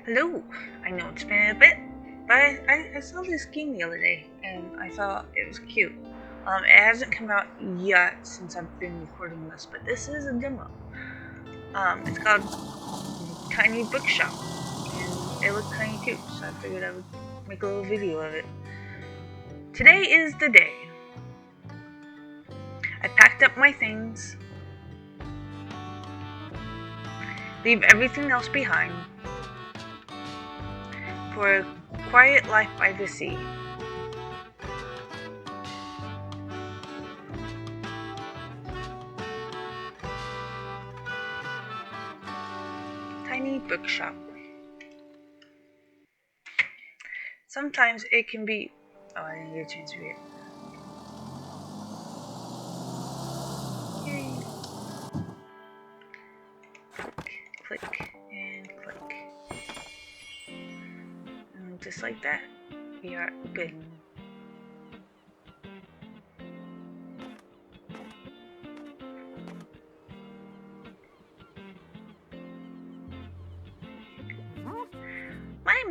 Hello! I know it's been a bit, but I saw this game the other day and I thought it was cute. It hasn't come out yet since I've been recording this, but this is a demo. It's called Tiny Bookshop, and it looked kind of cute, so I figured I would make a little video of it. Today is the day. I packed up my things, leave everything else behind, for a quiet life by the sea. Tiny Bookshop. Sometimes it can be. Oh, I didn't get a chance to read it. Yay! Click, and click. And just like that, we are open.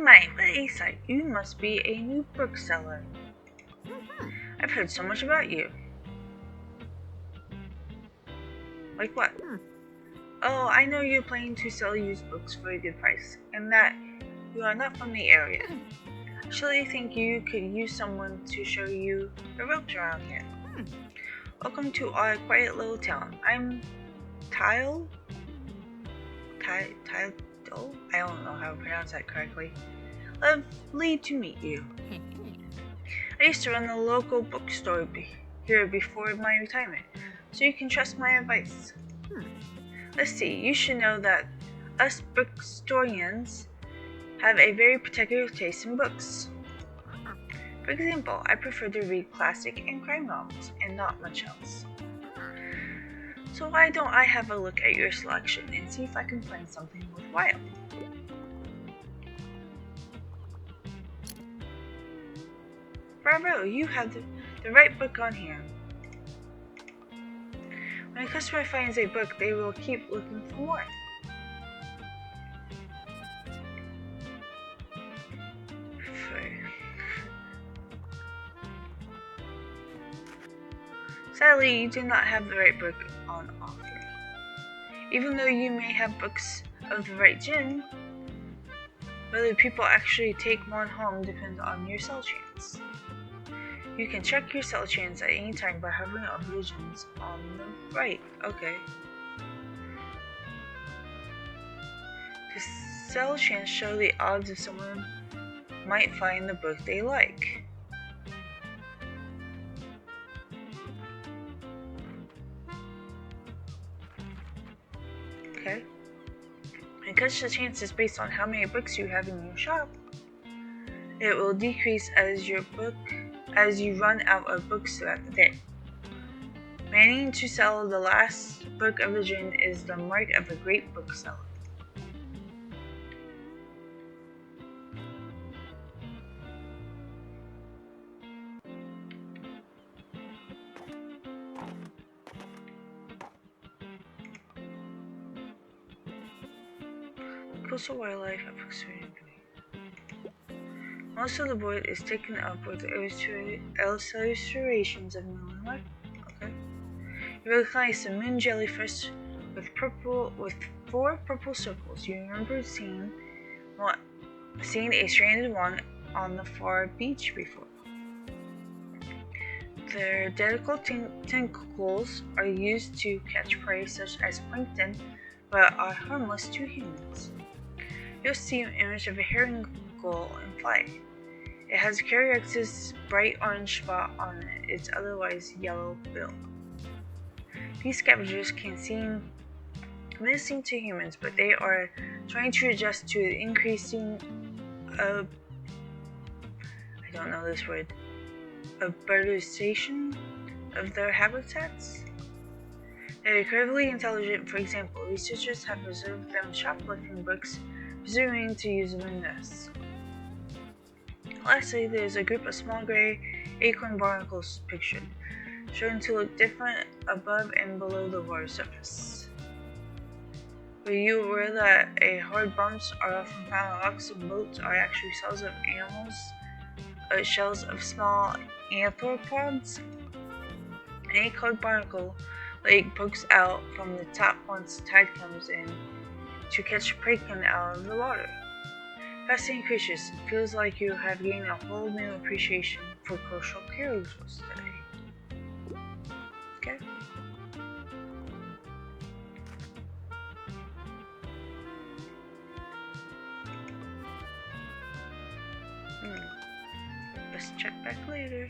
My, what a sight. You must be a new bookseller. I've heard so much about you. Like what? Oh, I know you're planning to sell used books for a good price, and that you are not from the area. I surely think you could use someone to show you the ropes around here. Welcome to our quiet little town. I'm Tile? Tile? I don't know how to pronounce that correctly. Lovely to meet you. I used to run the local bookstore here before my retirement, so you can trust my advice. Let's see, you should know that us bookstorians have a very particular taste in books. For example, I prefer to read classic and crime novels and not much else. So why don't I have a look at your selection and see if I can find something worthwhile? Bravo, you have the right book on hand. When a customer finds a book, they will keep looking for more. Sadly, you do not have the right book on offer. Even though you may have books of the right gen, whether people actually take one home depends on your sell chance. You can check your sell chance at any time by hovering over the gens on the right. Okay. The sell chance show the odds of someone might find the book they like. Okay. Because the chance is based on how many books you have in your shop, it will decrease as you run out of books throughout the day. Managing to sell the last book of the gen is the mark of a great bookseller. Coastal wildlife approximately. Most of the board is taken up with illustrations of marine life. Okay. You recognize the moon jellyfish with 4 purple circles. You remember seeing a stranded one on the far beach before. Their dedical tentacles are used to catch prey such as plankton, but are harmless to humans. You'll see an image of a herring gull in flight. It has Caryx's bright orange spot on its otherwise yellow bill. These scavengers can seem menacing to humans, but they are trying to adjust to the increasing urbanization of their habitats. They're incredibly intelligent. For example, researchers have observed them shoplifting books, presuming to use them in nests. Lastly, there is a group of small gray acorn barnacles pictured, shown to look different above and below the water surface. Were you aware that hard bumps are often found on rocks and boats are actually shells of animals? Shells of small arthropods? Any colored barnacle like pokes out from the top once the tide comes in to catch plankton out of the water. Fascinating creatures. It feels like you have gained a whole new appreciation for coastal heroes today. Okay. Let's check back later.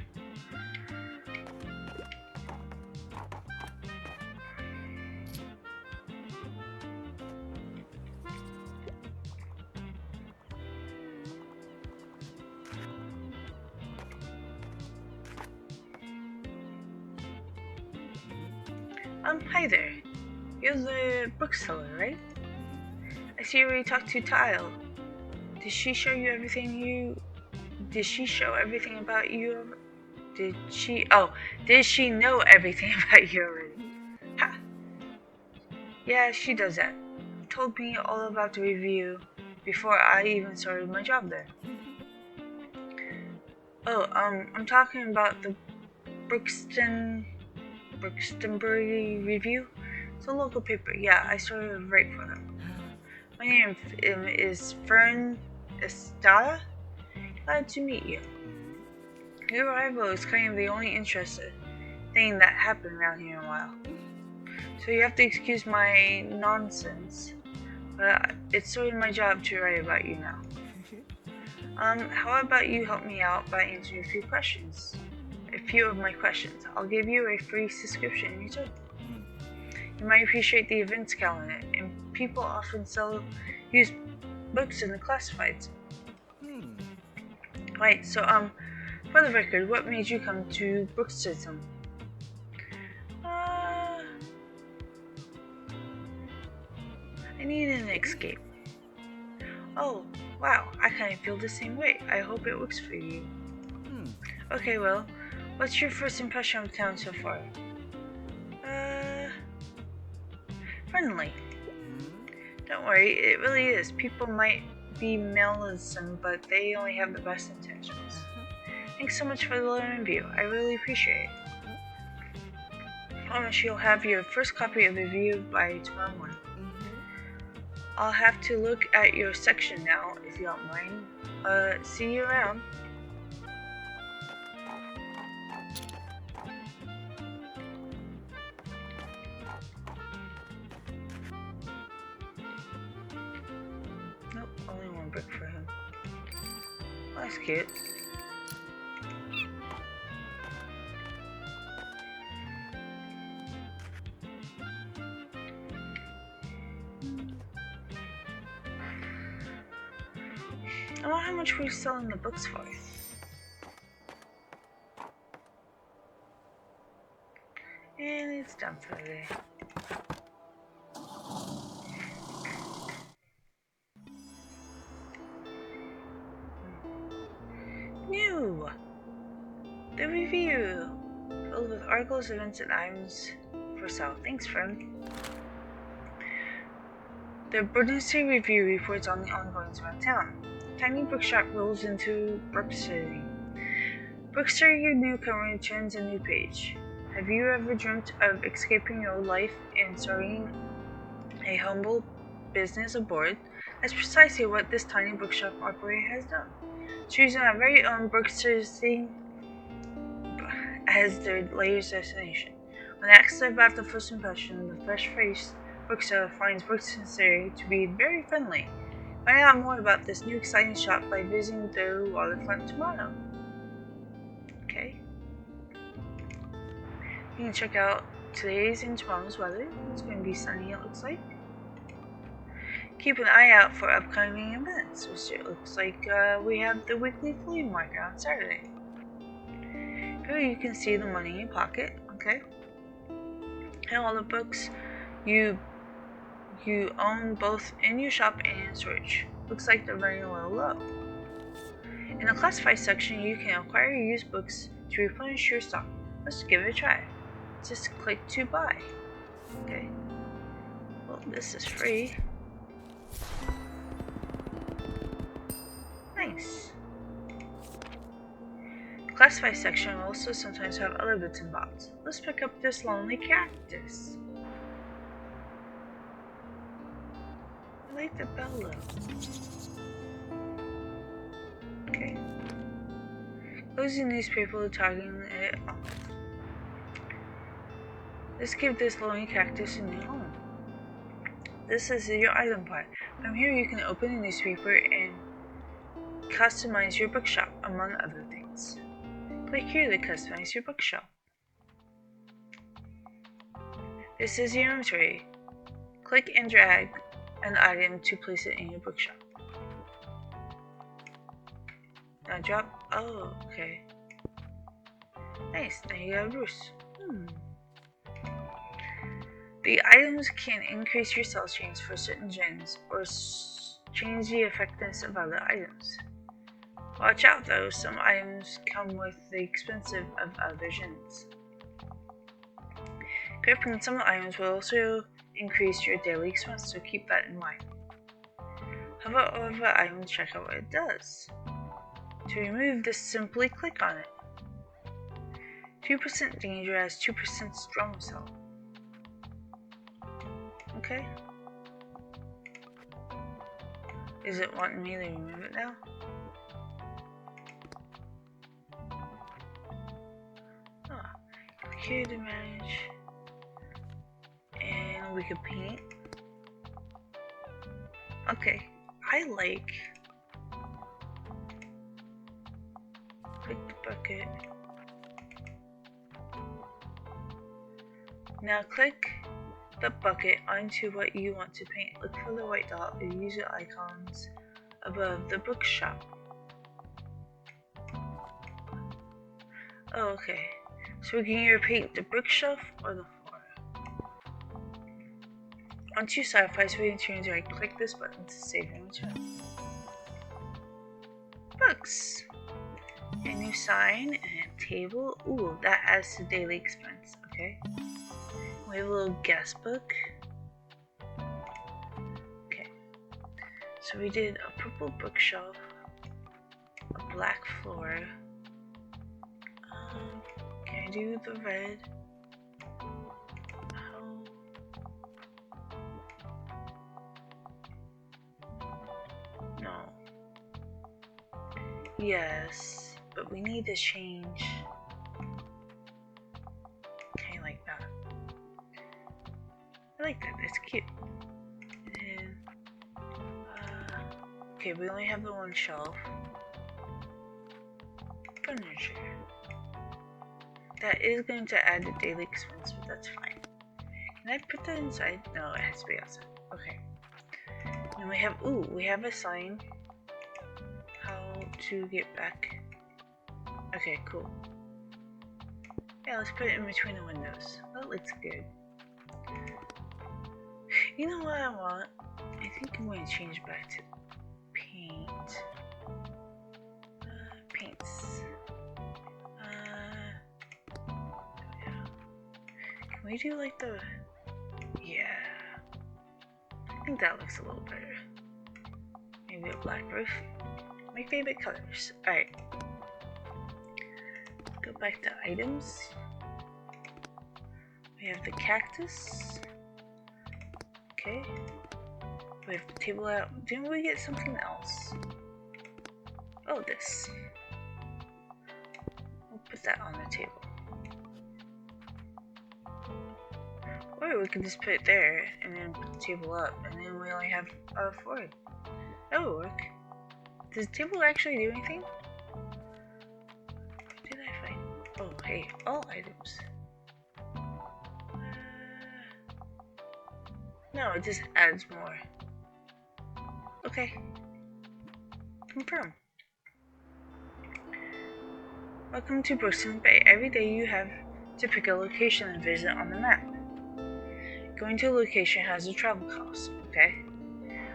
Hi there. You're the bookseller, right? I see you already talked to Tile. Did she show you everything Did she show everything about you? Did she know everything about you already? Ha! Yeah, she does that. Told me all about the review before I even started my job there. Oh, I'm talking about the Brixtonbury Review. It's a local paper. Yeah, I started to write for them. My name is Fern Estrada. Glad to meet you. Your arrival is kind of the only interesting thing that happened around here in a while. So you have to excuse my nonsense, but it's sort of my job to write about you now. How about you help me out by answering a few questions? A few of my questions. I'll give you a free subscription in return. You might appreciate the events calendar, and people often use books in the classifieds. Right, so for the record, what made you come to Brookston? I needed an escape. Oh, wow, I kind of feel the same way. I hope it works for you. Okay, well, what's your first impression of town so far? Friendly. Don't worry, it really is. People might be meddlesome, but they only have the best intentions. Thanks so much for the letter review. I really appreciate it. Promise you'll have your first copy of the review by tomorrow morning. I'll have to look at your section now, if you don't mind. See you around. Nope, only one brick for him. Well, that's cute. I wonder how much we're selling the books for. And it's done for the day. New! The review! Filled with articles, events, and items for sale. Thanks, friend. The Burdensea Review reports on the ongoings around town. Tiny bookshop rolls into Brook City. Bookstore, your newcomer, turns a new page. Have you ever dreamt of escaping your old life and starting a humble business aboard? That's precisely what this tiny bookshop operator has done. Choosing our very own Brookstore as their latest destination. When asked about the first impression, the fresh-faced bookseller finds Brookstore to be very friendly. Find out more about this new exciting shop by visiting the waterfront tomorrow. Okay. You can check out today's and tomorrow's weather. It's going to be sunny, it looks like. Keep an eye out for upcoming events, which it looks like we have the weekly flea market on Saturday. Here you can see the money in your pocket, okay? And all the books you own both in your shop and in storage. Looks like they're running a little low. In the classified section, you can acquire used books to replenish your stock. Let's give it a try. Just click to buy. Okay. Well, this is free. Classified section will also sometimes have other bits and bobs. Let's pick up this lonely cactus. I like the bellow. Okay. Close the newspaper, tagging it off. Let's give this lonely cactus a new home. This is your item part. From here you can open a newspaper and customize your bookshop, among other things. Click here to customize your bookshop. This is your inventory. Click and drag an item to place it in your bookshop. Now drop. Oh, okay. Nice. Now you got a Bruce. The items can increase your sales chance for certain gens or change the effectiveness of other items. Watch out though, some items come with the expensive of other gens. Equipping some items will also increase your daily expense, so keep that in mind. Hover over items, check out what it does. To remove this, simply click on it. 2% danger has 2% strong assault. Okay. Is it wanting me to remove it now? Click here to manage. And we could paint. Okay. I like. Click the bucket. Now click the bucket onto what you want to paint. Look for the white dot or user icons above the bookshop. Oh, okay. So we can either paint the bookshelf or the floor. Once you satisfy, we can change right click this button to save and return. Books. A new sign and a table. Ooh, that adds to daily expense. Okay. We have a little guest book. Okay. So we did a purple bookshelf, a black floor. Can I do the red? No. Yes, but we need to change. Okay, like that. I like that. That's cute. And, okay, we only have the one shelf. Furniture. That is going to add a daily expense, but that's fine. Can I put that inside? No, it has to be outside. Okay. And we have a sign. How to get back. Okay, cool. Yeah, let's put it in between the windows. That looks good. You know what I want? I think I'm going to change back to paint. Paints. Yeah. Can we do like the... Yeah. I think that looks a little better. Maybe a black roof. My favorite colors. Alright. Go back to items. We have the cactus. Okay. We have the table out. Didn't we get something else? Oh, this. We'll put that on the table. Or we can just put it there and then put the table up, and then we only have four. That would work. Does the table actually do anything? What did I find? Oh, hey, all items. No, it just adds more. Okay. Confirm. Welcome to Brookston Bay. Every day you have to pick a location and visit on the map. Going to a location has a travel cost, okay?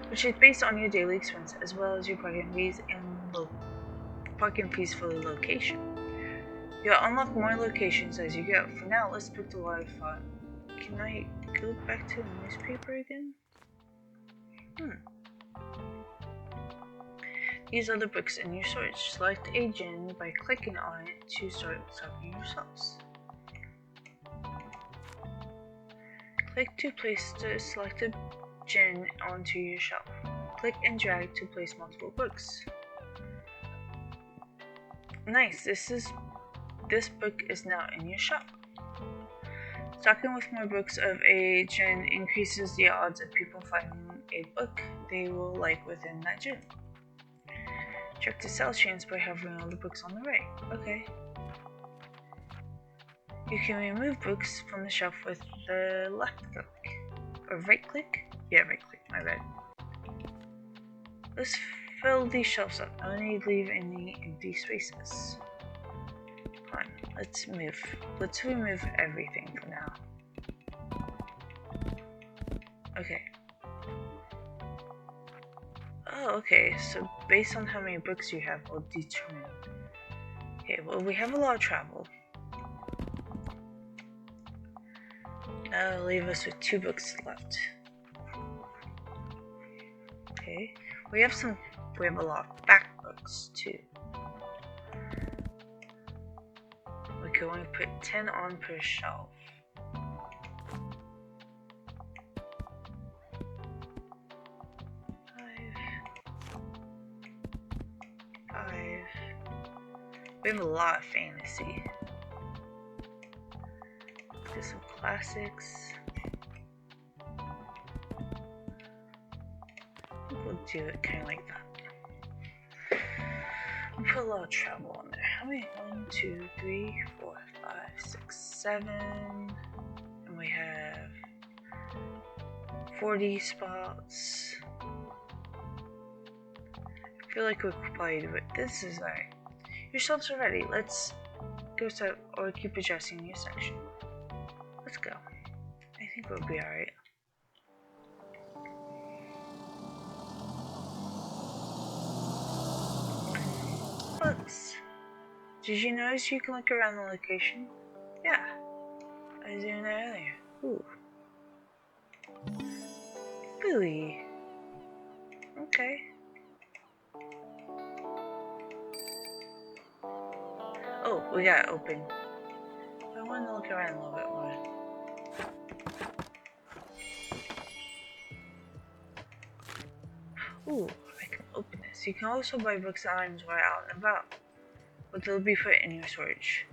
Which is based on your daily expense as well as your parking fees and parking fees for the location. You'll unlock more locations as you go. For now, let's pick the waterfront. Can I go back to the newspaper again? Use other books in your search. Select a gin by clicking on it to start stocking your shelves. Click to place the selected gin onto your shelf. Click and drag to place multiple books. Nice, this book is now in your shop. Stocking with more books of a gin increases the odds of people finding a book they will like within that gin. Check the sales chains by hovering on the books on the right. Okay. You can remove books from the shelf with the left click. Or right click? Yeah, right click, my bad. Let's fill these shelves up. Only leave any empty spaces. Come on, let's move. Let's remove everything for now. Okay. Oh, okay, so based on how many books you have, will determine. Okay, well, we have a lot of travel. That'll leave us with 2 books left. Okay, we have a lot of back books too. We can only put 10 on per shelf. Five. We have a lot of fantasy. Do some classics. We'll do it kind of like that. We'll put a lot of travel on there. How many? 1, 2, 3, 4, 5, 6, 7. And we have 40 spots. I feel like we could probably do it. This is alright. Your shelves are ready. Let's go start or keep adjusting your section. Let's go. I think we'll be alright. Books. Did you notice you can look around the location? Yeah. I was doing that earlier. Ooh. Really? Okay. Oh, we got it open. I want to look around a little bit more. Ooh, I can open this. You can also buy books and items while out and about, but they'll be put in your storage,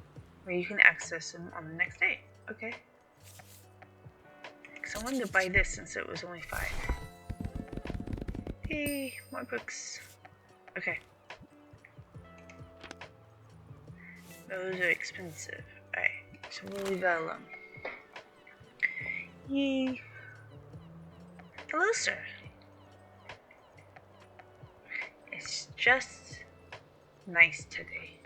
where you can access them on the next day. Okay. Because I wanted to buy this since it was only 5. Hey, more books. Okay. Those are expensive. Alright, so we'll leave that alone. Yay. Hello, sir. It's just nice today.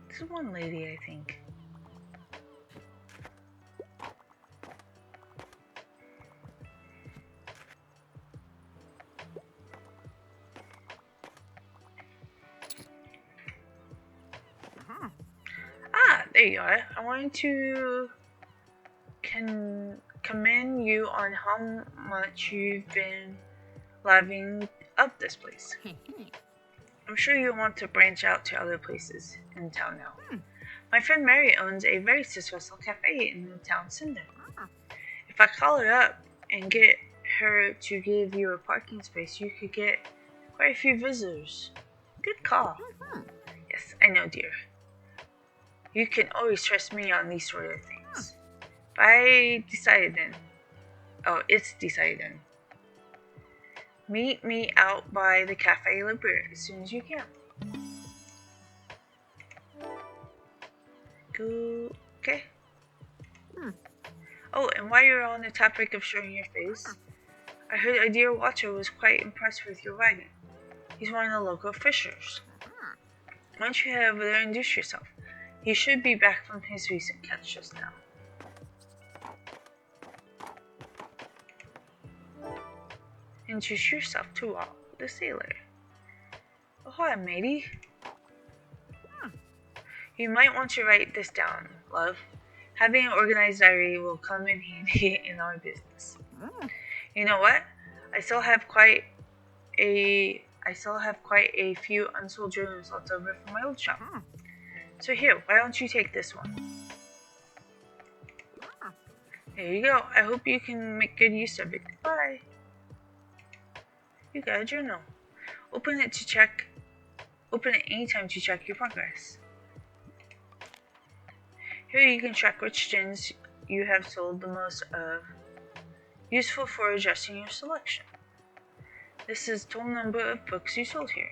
This is one lady, I think. Ah, there you are. I wanted to commend you on how much you've been livening up this place. I'm sure you'll want to branch out to other places in town now. My friend Mary owns a very successful cafe in the town center. If I call her up and get her to give you a parking space, you could get quite a few visitors. Good call. Yes, I know, dear. You can always trust me on these sort of things. I decided then. Oh, it's decided then. Meet me out by the Cafe Libre as soon as you can. Go. Okay. Oh, and while you're on the topic of showing your face, I heard a dear watcher was quite impressed with your writing. He's one of the local fishers. Once you head over there, introduce yourself. He should be back from his recent catch just now. introduce yourself to Walt the sailor. Oh, hi, matey. You might want to write this down, love. Having an organized diary will come in handy in our business. You know what? I still have quite a few unsold journals left over from my old shop. So here, why don't you take this one? There you go. I hope you can make good use of it. Bye. You got a journal. Open it anytime to check your progress. Here you can track which gens you have sold the most of, useful for adjusting your selection. This is total number of books you sold here.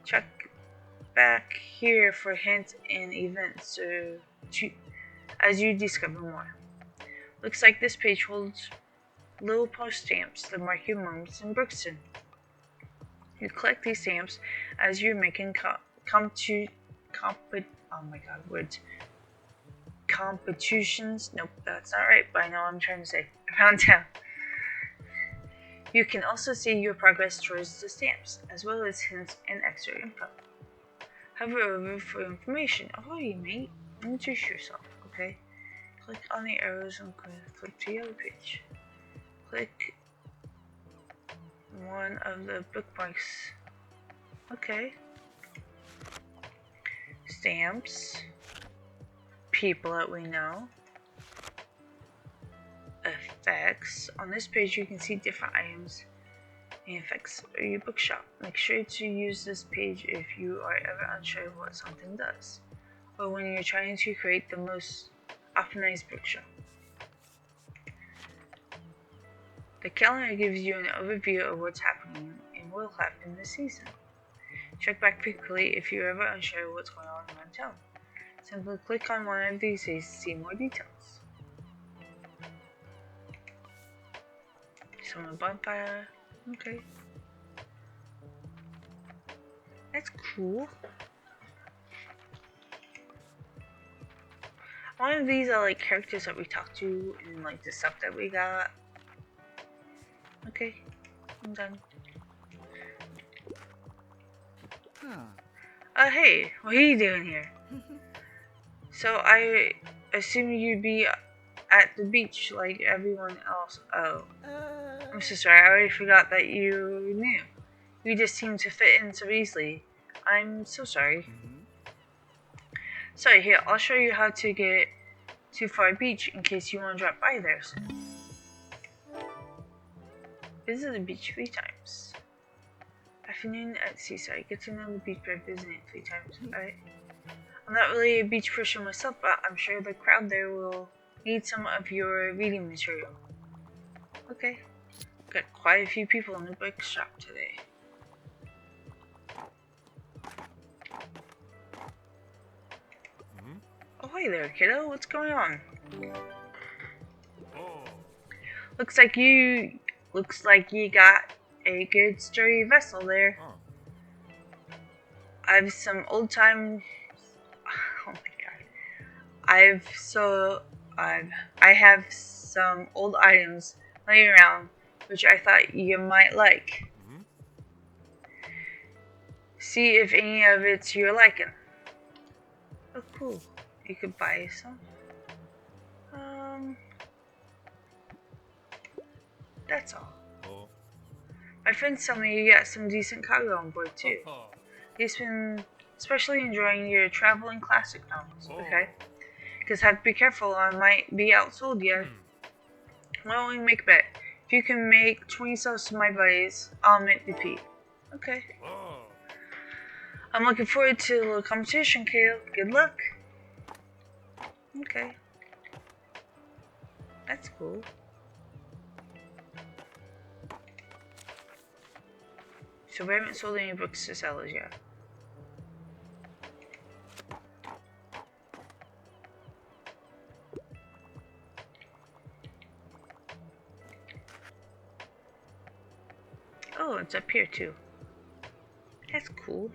Check back here for hints and events as you discover more. Looks like this page holds little post stamps that mark your moments in Brixton. You collect these stamps as you're making competitions. Nope, that's not right, but I know what I'm trying to say. Around town. You can also see your progress towards the stamps, as well as hints and extra info. Hover over for information. Oh, you mate. Introduce yourself, okay? Click on the arrows and click to the other page. Click one of the bookmarks. Okay. Stamps. People that we know. Effects. On this page you can see different items and effects of your bookshop. Make sure to use this page if you are ever unsure of what something does, or when you're trying to create the most optimized bookshop. The calendar gives you an overview of what's happening and will happen this season. Check back quickly if you're ever unsure what's going on around town. Simply click on one of these to see more details. Summon a bonfire. Okay. That's cool. One of these are like characters that we talked to and like the stuff that we got. Okay, I'm done. Hey, what are you doing here? So I assume you'd be at the beach like everyone else. Oh, I'm so sorry, I already forgot that you knew. You just seem to fit in so easily. I'm so sorry. So here, I'll show you how to get to Far Beach in case you want to drop by there soon. Visit the beach 3 times. Afternoon at Seaside. Get to know the beach by visiting it 3 times, alright? I'm not really a beach person myself, but I'm sure the crowd there will need some of your reading material. Okay. Got quite a few people in the bookshop today. Oh, hey there, kiddo. What's going on? Looks like you got a good sturdy vessel there. I've some old time. Oh my god. I have some old items laying around which I thought you might like. See if any of it's your liking. Oh, cool. You could buy some. That's all. My friends tell me you got some decent cargo on board too. He's been especially enjoying your travel and classic novels, okay? Because have to be careful, I might be outsold yet. Why don't we make a bet? If you can make 20 sales to my buddies, I'll make the fee. Okay. I'm looking forward to a little competition, Kale. Good luck. Okay. That's cool. So we haven't sold any books to sellers yet. Oh, it's up here too. That's cool.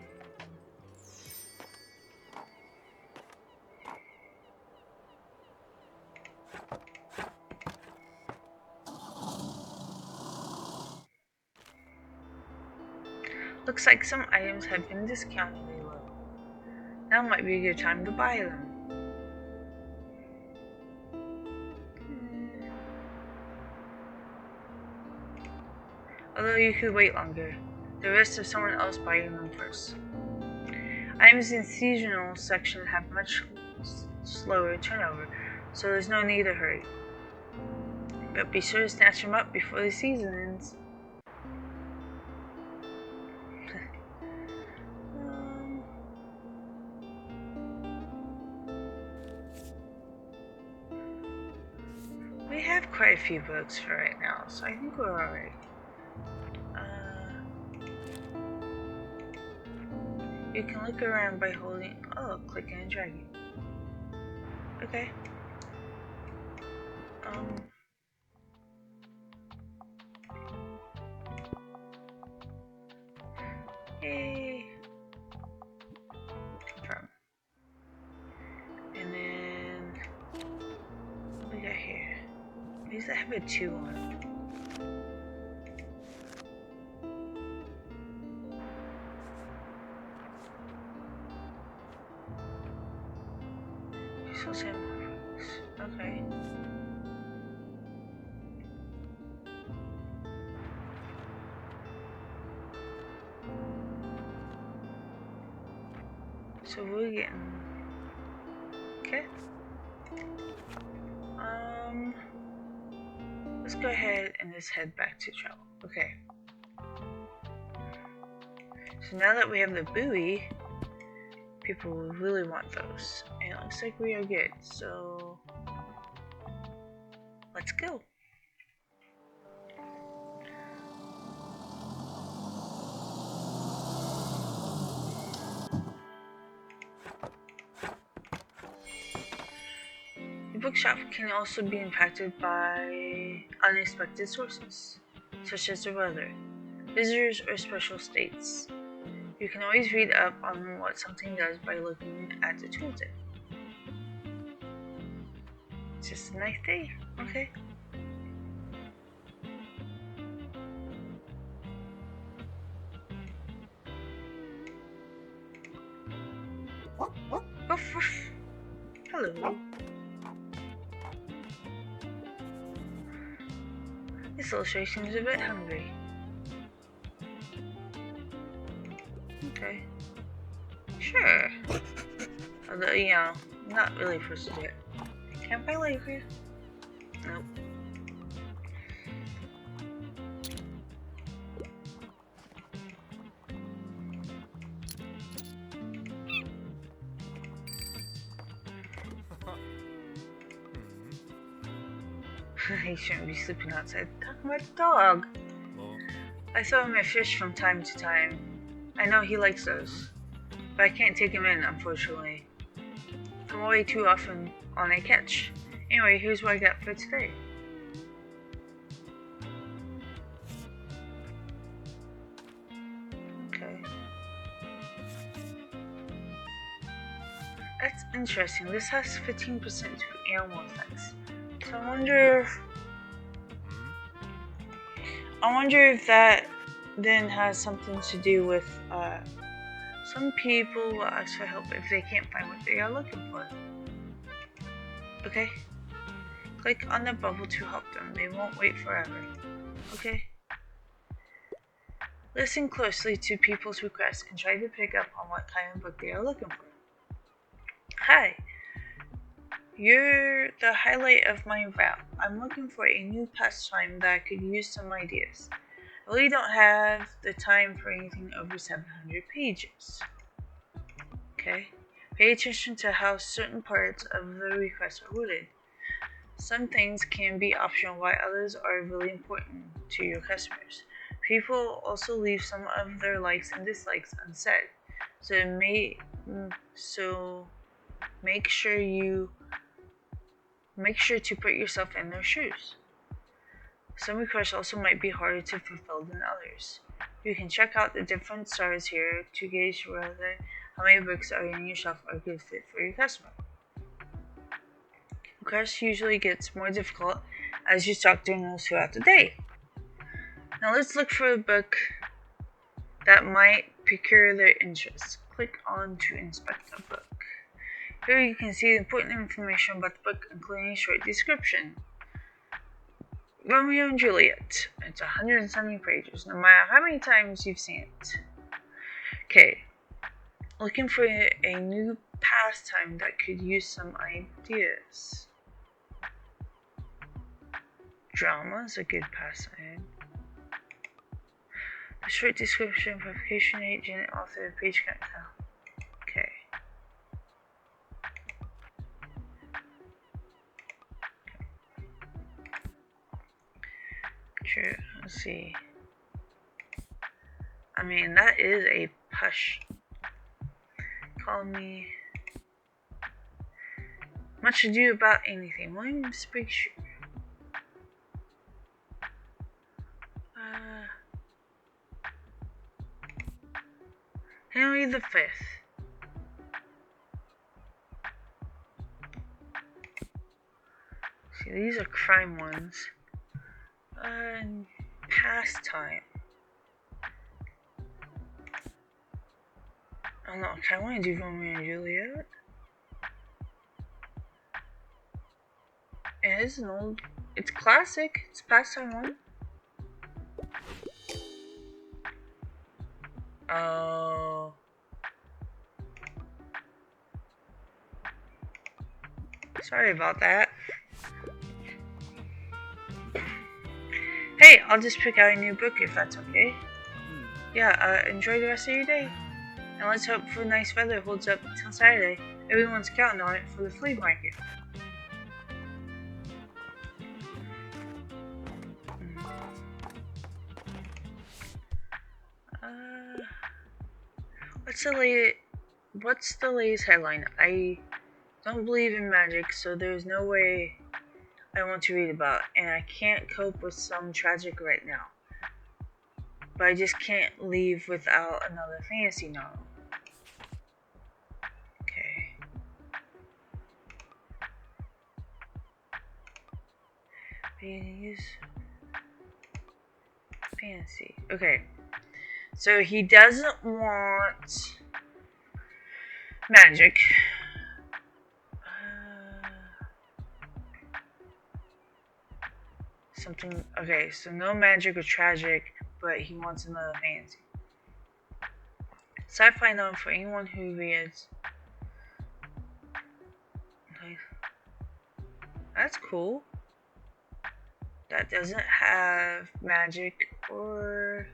Looks like some items have been discounted a little. Now might be a good time to buy them. Although you could wait longer, the risk of someone else buying them first. Items in seasonal section have much slower turnover, so there's no need to hurry. But be sure to snatch them up before the season ends. We have quite a few books for right now, so I think we're alright. You can look around by holding, clicking and dragging. Okay. Yay. Confirm. And then, what we got here? These that have a 2 on it. Okay. So we're getting. Okay. Let's go ahead and just head back to travel. Okay. So now that we have the buoy, people will really want those. And it looks like we are good. So let's go. The bookshop can also be impacted by unexpected sources, such as the weather, visitors, or special states. You can always read up on what something does by looking at the tooltip. It's just a nice day, okay? Woof woof. Hello. This illustration is a bit hungry. Okay. Sure. Although, you know, not really forced to do it. Can't buy later. Nope. He shouldn't be sleeping outside. Talking about the dog. I throw him a fish from time to time. I know he likes those, but I can't take him in, unfortunately. I'm away too often on a catch. Anyway, here's what I got for today. Okay. That's interesting. This has 15% to animal effects. So I wonder if that then has something to do with some people will ask for help if they can't find what they are looking for. Okay? Click on the bubble to help them. They won't wait forever. Okay? Listen closely to people's requests and try to pick up on what kind of book they are looking for. Hi. You're the highlight of my route. I'm looking for a new pastime that could use some ideas. I really don't have the time for anything over 700 pages. Okay? Pay attention to how certain parts of the request are worded. Some things can be optional while others are really important to your customers. People also leave some of their likes and dislikes unsaid. So make sure to put yourself in their shoes. Some requests also might be harder to fulfill than others. You can check out the different stars here to gauge whether how many books are in your shelf are a good fit for your customer. Requests usually gets more difficult as you stock their notes throughout the day. Now let's look for a book that might pique their interest. Click on to inspect the book. Here you can see important information about the book, including a short description. Romeo and Juliet. It's 170 pages, no matter how many times you've seen it. Okay. Looking for a new pastime that could use some ideas. Drama is a good pastime. The short description, publication agent, author, page count. Okay. Sure, let's see. I mean, that is a push. Call me. Much ado about anything. William Shakespeare. Henry V. See, these are crime ones. Pastime. I don't know. I want to do Romeo and Juliet. It is an old. It's classic. It's pastime one. Oh. Sorry about that. Hey, I'll just pick out a new book if that's okay. Yeah, enjoy the rest of your day. And let's hope for nice weather holds up until Saturday. Everyone's counting on it for the flea market. What's the latest headline? I don't believe in magic, so there's no way I want to read about, and I can't cope with some tragic right now. But I just can't leave without another fantasy novel. Okay. Fantasy. Okay. So he doesn't want magic. Something. Okay, so no magic or tragic, but he wants another fantasy. Sci-fi novel for anyone who reads. Okay. That's cool. That doesn't have magic or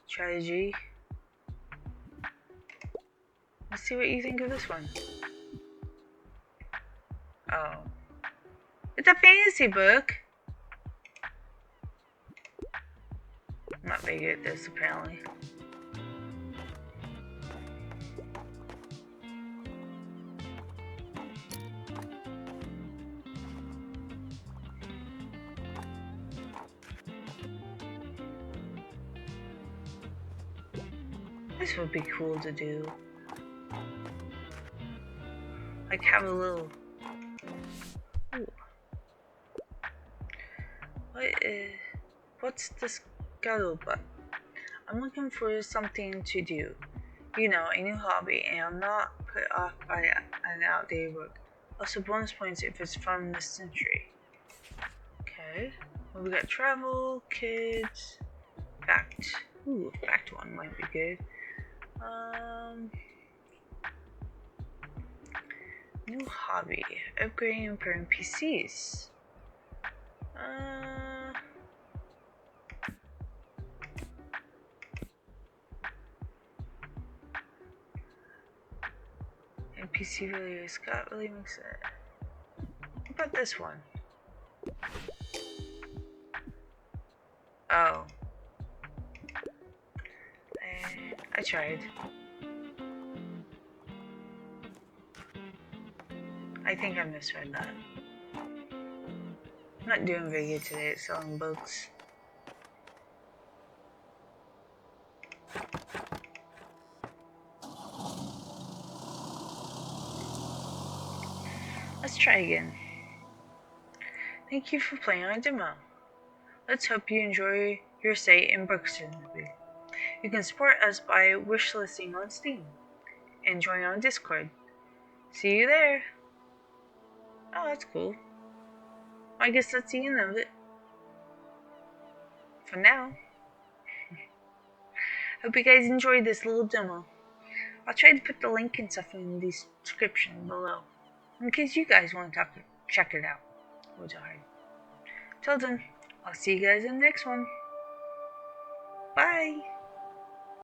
strategy. Let's see what you think of this one. Oh. It's a fantasy book. I'm not very good at this, apparently. This would be cool to do. Like have a little. Ooh. What's the scuttlebutt? I'm looking for something to do. You know, a new hobby, and I'm not put off by an outdated book. Also, bonus points if it's from this century. Okay. Well, we got travel, kids, fact. Ooh, fact one might be good. New hobby. Upgrading and repairing PCs. And PC really, Scott really makes it. What about this one? Oh. I tried. I think I misread that. I'm not doing very good today at selling books. Let's try again. Thank you for playing our demo. Let's hope you enjoy your stay in Brookston. You can support us by wishlisting on Steam and join on Discord. See you there! Oh, that's cool. I guess that's the end of it. For now. Hope you guys enjoyed this little demo. I'll try to put the link and stuff in the description below, in case you guys want to check it out. Till then, I'll see you guys in the next one. Bye!